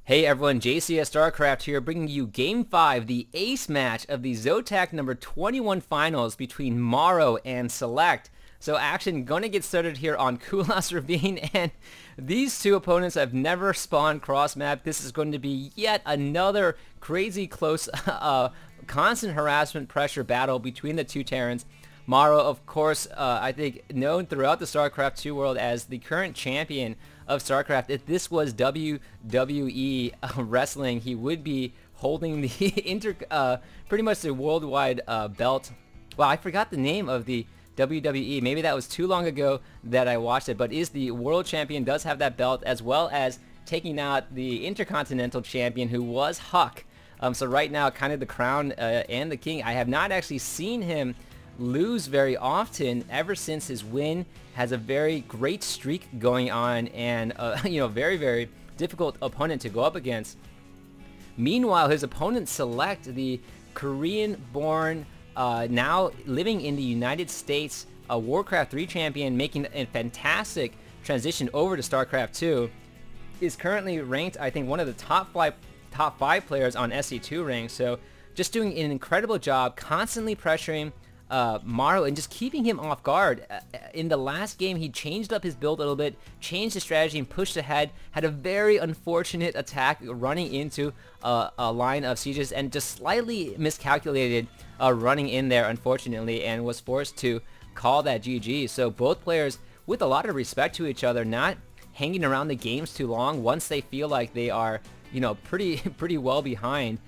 Hey everyone, JCS StarCraft here, bringing you Game 5, the ace match of the Zotac number 21 finals between MorroW and SeleCT. So action gonna get started here on Kulas Ravine, and these two opponents have never spawned cross-map. This is going to be yet another crazy close, constant harassment pressure battle between the two Terrans. MorroW, of course, I think known throughout the StarCraft 2 world as the current champion of StarCraft. If this was WWE wrestling, he would be holding the pretty much the worldwide belt. Well, I forgot the name of the WWE. Maybe that was too long ago that I watched it, but is the world champion, does have that belt, as well as taking out the intercontinental champion, who was Huck. So right now, kind of the crown and the king. I have not actually seen him lose very often ever since his win. Has a very great streak going on, and very, very difficult opponent to go up against. Meanwhile, his opponent SeleCT, the Korean-born, now living in the United States, a Warcraft 3 champion, making a fantastic transition over to StarCraft 2, is currently ranked, I think, one of the top five players on SC2 rank. So just doing an incredible job, constantly pressuring MorroW and just keeping him off guard. In the last game, he changed up his build a little bit, changed his strategy, and pushed ahead. Had a very unfortunate attack running into a line of sieges, and just slightly miscalculated running in there, unfortunately, and was forced to call that GG. So both players with a lot of respect to each other, not hanging around the games too long. Once they feel like they are, pretty well behind,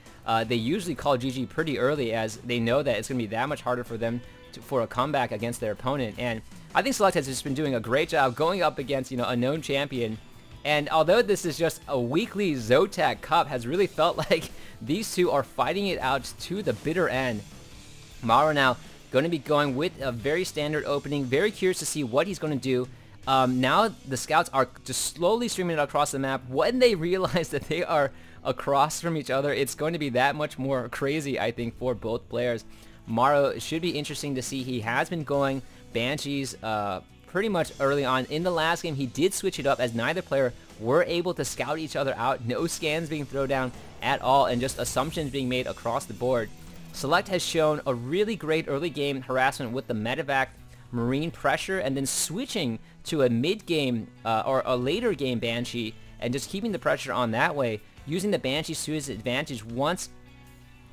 they usually call GG pretty early, as they know that it's going to be that much harder for them for a comeback against their opponent. And I think SeleCT has just been doing a great job going up against, a known champion. And although this is just a weekly Zotac Cup, has really felt like these two are fighting it out to the bitter end. MorroW now going to be going with a very standard opening. Very curious to see what he's going to do. Now the scouts are just slowly streaming it across the map. When they realize that they are across from each other, it's going to be that much more crazy, I think, for both players. MorroW should be interesting to see. He has been going Banshees pretty much early on. In the last game, he did switch it up, as neither player were able to scout each other out. No scans being thrown down at all, and just assumptions being made across the board. SeleCT has shown a really great early game harassment with the medevac Marine pressure, and then switching to a mid-game or a later game Banshee, and just keeping the pressure on that way, using the Banshee to his advantage once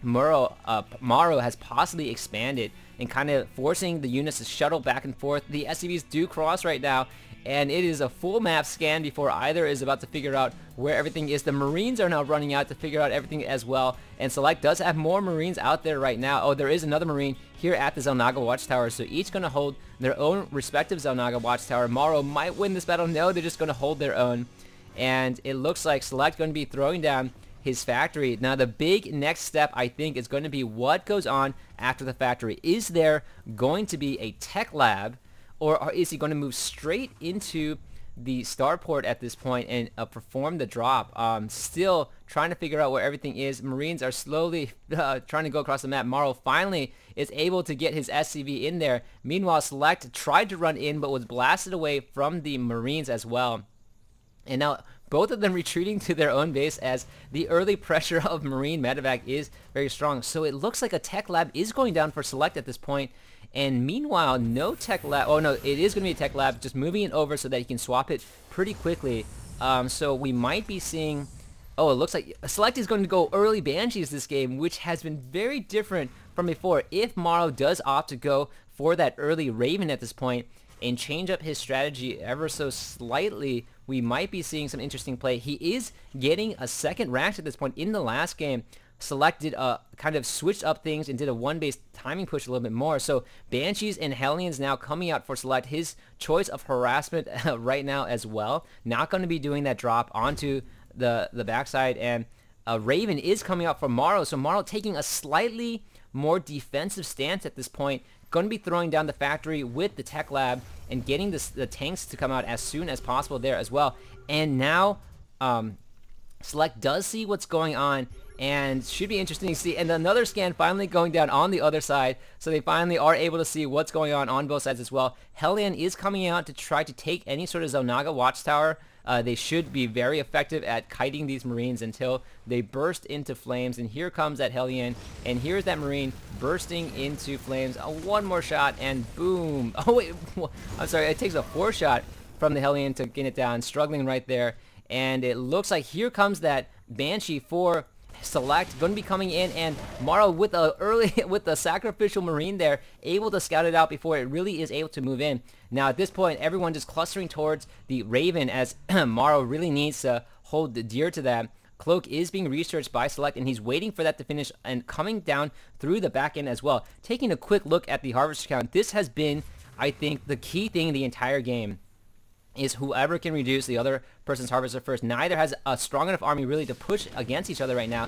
MorroW has possibly expanded, and kind of forcing the units to shuttle back and forth. The SCVs do cross right now, and it is a full map scan before either is about to figure out where everything is. The Marines are now running out to figure out everything as well, and SeleCT does have more Marines out there right now. Oh, there is another Marine here at the Xel'Naga Watchtower, so each going to hold their own respective Xel'Naga Watchtower. MorroW might win this battle. No, they're just going to hold their own, and it looks like SeleCT going to be throwing down his factory. Now the big next step, I think, is going to be what goes on after the factory. Is there going to be a tech lab, or is he going to move straight into the starport at this point and perform the drop? Still trying to figure out where everything is. Marines are slowly trying to go across the map. MorroW finally is able to get his SCV in there. Meanwhile, SeleCT tried to run in, but was blasted away from the Marines as well. And now both of them retreating to their own base, as the early pressure of Marine medevac is very strong. So it looks like a tech lab is going down for SeleCT at this point. And meanwhile, no tech lab. Oh no, it is going to be a tech lab, just moving it over so that he can swap it pretty quickly. So we might be seeing, oh, it looks like SeleCT is going to go early Banshees this game, which has been very different from before. If MorroW does opt to go for that early Raven at this point and change up his strategy ever so slightly, we might be seeing some interesting play. He is getting a second rack at this point. In the last game, SeleCT did kind of switched up things and did a one-base timing push a little bit more. So Banshees and Hellions now coming out for SeleCT. His choice of harassment right now as well. Not going to be doing that drop onto the backside. And Raven is coming out for MorroW. So MorroW taking a slightly more defensive stance at this point. Going to be throwing down the factory with the tech lab and getting the tanks to come out as soon as possible there as well. And now SeleCT does see what's going on, and should be interesting to see. And another scan finally going down on the other side, so they finally are able to see what's going on both sides as well. Hellion is coming out to try to take any sort of Xel'Naga Watchtower They should be very effective at kiting these Marines until they burst into flames. And here comes that Hellion, and here's that Marine bursting into flames. One more shot, and boom. Oh wait, I'm sorry, it takes a 4-shot from the Hellion to get it down, struggling right there. And it looks like here comes that Banshee for Select, going to be coming in, and MorroW with the sacrificial Marine there, able to scout it out before it really is able to move in. Now at this point, everyone just clustering towards the Raven, as MorroW really needs to hold dear to that. Cloak is being researched by Select, and he's waiting for that to finish and coming down through the back end as well. Taking a quick look at the harvester count, this has been, I think, the key thing in the entire game, is whoever can reduce the other person's harvester first. Neither has a strong enough army really to push against each other right now.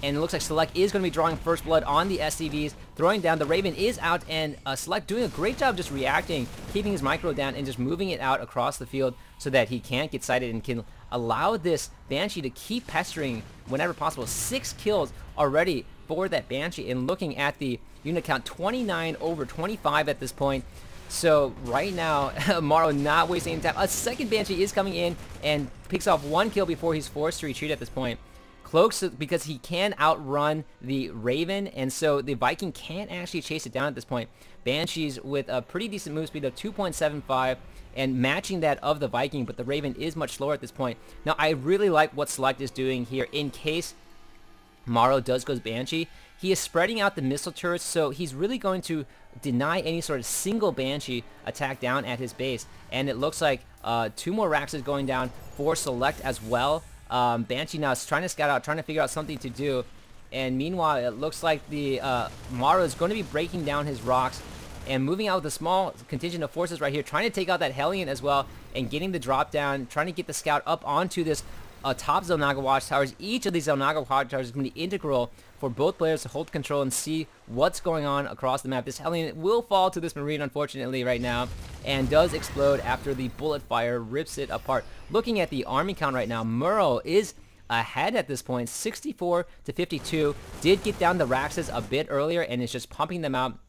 And it looks like Select is going to be drawing first blood on the SCVs, throwing down. The Raven is out, and Select doing a great job just reacting, keeping his micro down, and just moving it out across the field so that he can't get sighted and can allow this Banshee to keep pestering whenever possible. 6 kills already for that Banshee, and looking at the unit count, 29 over 25 at this point. So right now, MorroW not wasting any time. A second Banshee is coming in and picks off 1 kill before he's forced to retreat at this point. Cloaks, because he can outrun the Raven, and so the Viking can't actually chase it down at this point. Banshees with a pretty decent move speed of 2.75 and matching that of the Viking, but the Raven is much slower at this point. Now I really like what Select is doing here in case MorroW does go Banshee. He is spreading out the missile turrets, so he's really going to deny any sort of single Banshee attack down at his base. And it looks like 2 more Raxes going down for Select as well. Banshee now is trying to scout out, trying to figure out something to do. And meanwhile, it looks like the MorroW is going to be breaking down his rocks and moving out with a small contingent of forces right here, trying to take out that Hellion as well, and getting the drop down, trying to get the scout up onto this top Xel'Naga watchtowers. Each of these Xel'Naga watchtowers is going to be integral for both players to hold control and see what's going on across the map. This Hellion will fall to this Marine, unfortunately, right now, and does explode after the bullet fire rips it apart. Looking at the army count right now, MorroW is ahead at this point, 64 to 52. Did get down the Raxes a bit earlier and is just pumping them out.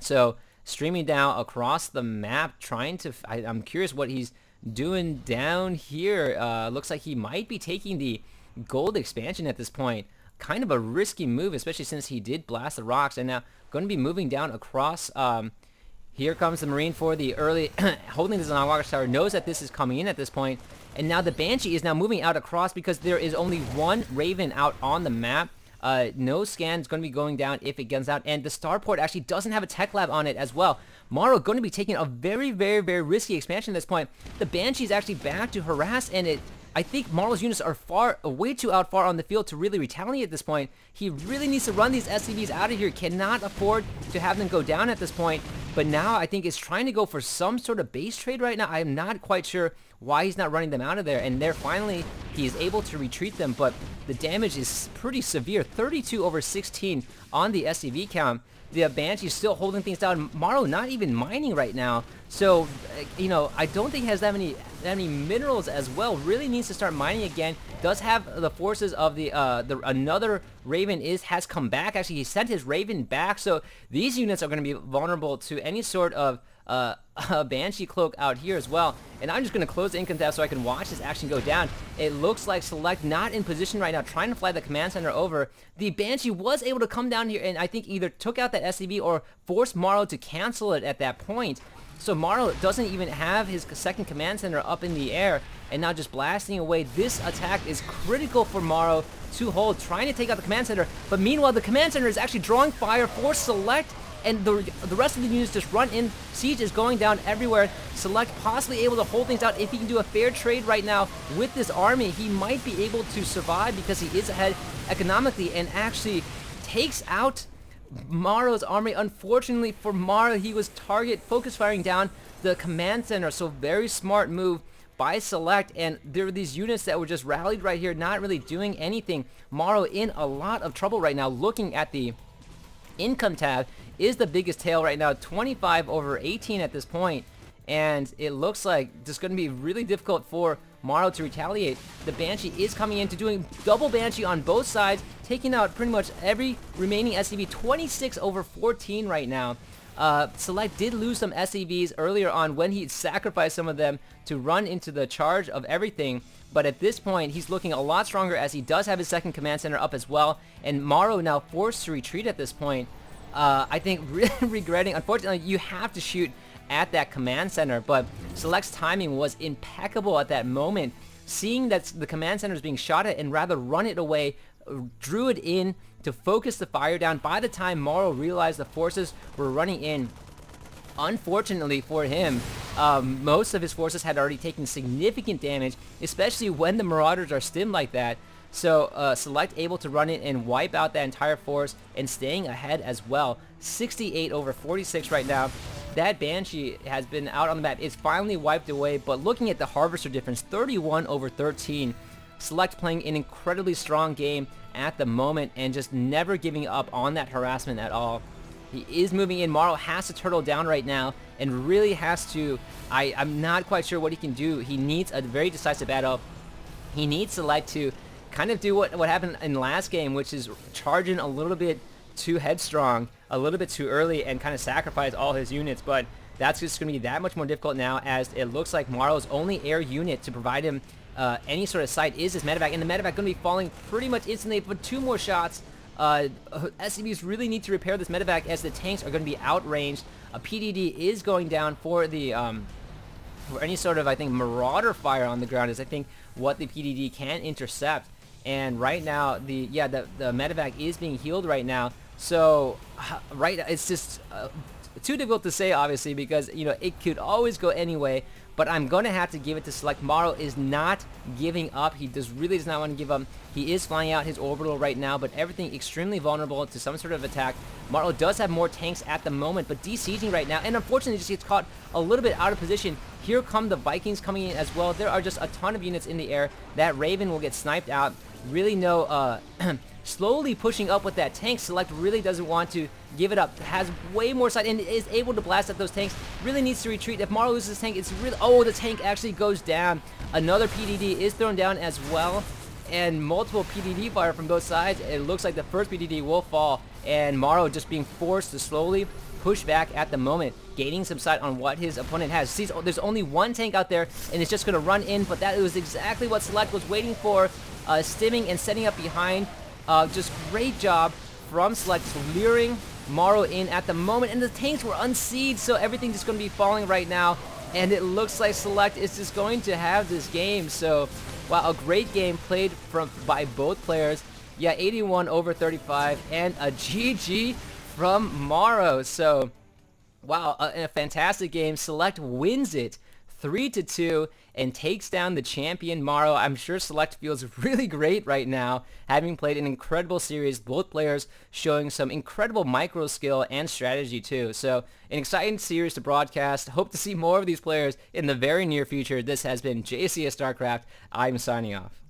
So streaming down across the map, trying to... I'm curious what he's doing down here. Looks like he might be taking the gold expansion at this point. Kind of a risky move, especially since he did blast the rocks, and now going to be moving down across. Here comes the Marine for the early holding this on watchtower, knows that this is coming in at this point, and now the Banshee is now moving out across because there is only 1 Raven out on the map. No scan is going to be going down if it guns out, and the starport actually doesn't have a tech lab on it as well. MorroW going to be taking a very, very, very risky expansion at this point. The Banshee is actually back to harass, and I think MorroW's units are way too out far on the field to really retaliate at this point. He really needs to run these SCVs out of here. Cannot afford to have them go down at this point. But now I think is trying to go for some sort of base trade right now. I am not quite sure why he's not running them out of there. And there finally he is able to retreat them. But the damage is pretty severe. 32 over 16 on the SCV count. The Banshee still holding things down. MorroW not even mining right now. So, you know, I don't think he has that many minerals as well. Really needs to start mining again. Does have the forces of the another Raven has come back. Actually, he sent his Raven back. So these units are going to be vulnerable to any sort of Banshee cloak out here as well. And I'm just going to close the income tab so I can watch this action go down. It looks like Select not in position right now, trying to fly the command center over. The Banshee was able to come down here and I think either took out that SCV or forced MorroW to cancel it at that point. So MorroW doesn't even have his second command center up in the air and now just blasting away. This attack is critical for MorroW to hold, trying to take out the command center. But meanwhile, the command center is actually drawing fire for Select, and the rest of the units just run in. Siege is going down everywhere. Select possibly able to hold things out. If he can do a fair trade right now with this army, he might be able to survive because he is ahead economically and actually takes out MorroW's army. Unfortunately for MorroW, he was focus firing down the command center, so very smart move by Select, and there were these units that were just rallied right here, not really doing anything. MorroW in a lot of trouble right now. Looking at the income tab is the biggest tail right now, 25 over 18 at this point, and it looks like just going to be really difficult for MorroW to retaliate. The Banshee is coming in to doing double Banshee on both sides, taking out pretty much every remaining SCV, 26 over 14 right now. Select did lose some SEVs earlier on when he sacrificed some of them to run into the charge of everything. But at this point, he's looking a lot stronger as he does have his second command center up as well. And MorroW now forced to retreat at this point. I think really regretting, unfortunately, you have to shoot at that command center. But SeleCT's timing was impeccable at that moment. Seeing that the command center is being shot at and rather run it away, drew it in to focus the fire down. By the time MorroW realized the forces were running in, unfortunately for him, most of his forces had already taken significant damage, especially when the Marauders are stimmed like that. So SeleCT able to run in and wipe out that entire force and staying ahead as well. 68 over 46 right now. That Banshee has been out on the map. It's finally wiped away, but looking at the Harvester difference, 31 over 13. SeleCT playing an incredibly strong game at the moment and just never giving up on that harassment at all. He is moving in. MorroW has to turtle down right now and really has to... I'm not quite sure what he can do. He needs a very decisive battle. He needs SeleCT to kind of do what happened in last game, which is charge in a little bit too headstrong, a little bit too early, and kind of sacrifice all his units. But that's just going to be that much more difficult now, as it looks like MorroW's only air unit to provide him any sort of sight is this medevac, and the medevac going to be falling pretty much instantly. But 2 more shots. SCVs really need to repair this medevac as the tanks are going to be outranged. A PDD is going down for the for any sort of, I think, marauder fire on the ground is, I think, what the PDD can intercept. And right now, the medevac is being healed right now. So it's just too difficult to say, obviously, because it could always go anyway. But I'm going to have to give it to SeleCT. MorroW is not giving up. He really does not want to give up. He is flying out his orbital right now, but everything extremely vulnerable to some sort of attack. MorroW does have more tanks at the moment, but desieging right now, and unfortunately just gets caught a little bit out of position. Here come the Vikings coming in as well. There are just a ton of units in the air. That Raven will get sniped out. Really no... slowly pushing up with that tank. SeleCT really doesn't want to give it up. Has way more sight and is able to blast at those tanks. Really needs to retreat. If MorroW loses this tank, it's really... Oh, the tank actually goes down. Another PDD is thrown down as well. And multiple PDD fire from both sides. It looks like the first PDD will fall. And MorroW just being forced to slowly push back at the moment, gaining some sight on what his opponent has. Sees there's only one tank out there, and it's just going to run in. But that was exactly what SeleCT was waiting for. Stimming and setting up behind. Just great job from SeleCT, luring MorroW in at the moment, and the tanks were unseated, so everything's just going to be falling right now, and it looks like SeleCT is just going to have this game. So, wow, a great game played by both players. Yeah, 81 over 35, and a GG from MorroW. So, wow, a fantastic game. SeleCT wins it 3-2 and takes down the champion MorroW. I'm sure SeleCT feels really great right now, having played an incredible series. Both players showing some incredible micro skill and strategy too. So an exciting series to broadcast. Hope to see more of these players in the very near future. This has been JCS StarCraft. I'm signing off.